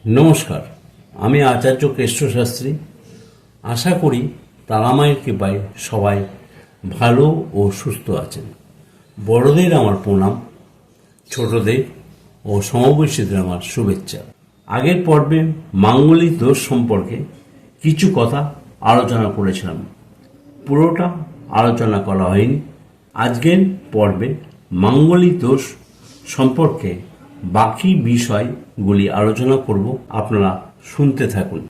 নমস্কার, আমি আচার্য কেষ্ট শাস্ত্রী। আশা করি তারামায়ের কৃপায় সবাই ভালো ও সুস্থ আছেন। বড়দের আমার প্রণাম, ছোটদের ও সমবয়সীদের আমার শুভেচ্ছা। আগের পর্বে মাঙ্গলিক দোষ সম্পর্কে কিছু কথা আলোচনা করেছিলাম, পুরোটা আলোচনা করা হয়নি। আজকের পর্বে মাঙ্গলিক দোষ সম্পর্কে বাকি বিষয়গুলি আলোচনা করব, আপনারা শুনতে থাকুন।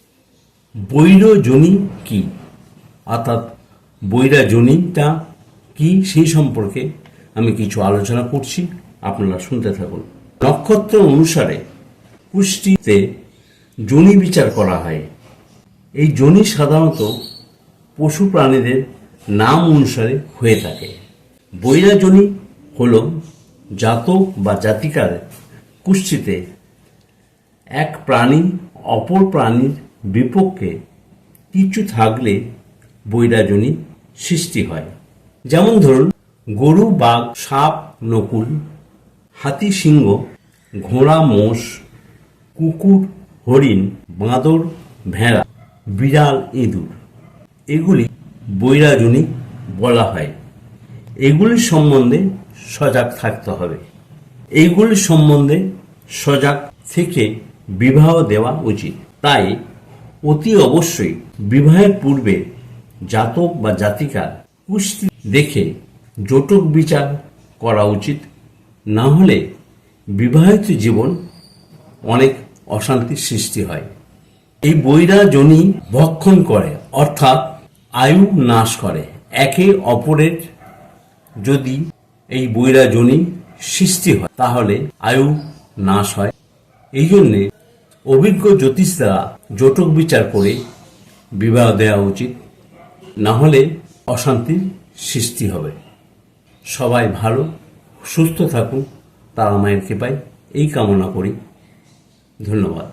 বৈরজনী কি, অর্থাৎ বৈরাজনীটা কি, সেই সম্পর্কে আমি কিছু আলোচনা করছি, আপনারা শুনতে থাকুন। নক্ষত্র অনুসারে পুষ্টিতে যোনি বিচার করা হয়। এই যোনি সাধারণত পশু প্রাণীদের নাম অনুসারে হয়ে থাকে। বৈরাজনী হল জাতক বা জাতিকার কুষ্ঠিতে এক প্রাণী অপর প্রাণীর বিপক্ষে কিছু থাকলে বৈরাজনী সৃষ্টি হয়। যেমন ধরুন, গরু, বাঘ, সাপ, নকুল, হাতি, সিংহ, ঘোড়া, মোষ, কুকুর, হরিণ, বাঁদর, ভেড়া, বিড়াল, ইঁদুর, এগুলি বৈরাজনী বলা হয়। এগুলির সম্বন্ধে সজাগ থাকতে হবে। এইগুলির সম্বন্ধে সজাগ থেকে বিবাহ দেওয়া উচিত। তাই অতি অবশ্যই বিবাহের পূর্বে জাতক বা জাতিকার কুষ্টি দেখে জটক বিচার করা উচিত। না হলে বিবাহিত জীবন অনেক অশান্তির সৃষ্টি হয়। এই বৈরাজনী ভক্ষণ করে, অর্থাৎ আয়ু নাশ করে। একে অপরের যদি এই বৈরাজনী সৃষ্টি হয় তাহলে আয়ু নাশ হয়। এই জন্যে অভিজ্ঞ জ্যোতিষ দ্বারা জটক বিচার করে বিবাহ দেওয়া উচিত, না হলে অশান্তির সৃষ্টি হবে। সবাই ভালো সুস্থ থাকুন, তারা মায়ের কৃপায় এই কামনা করি। ধন্যবাদ।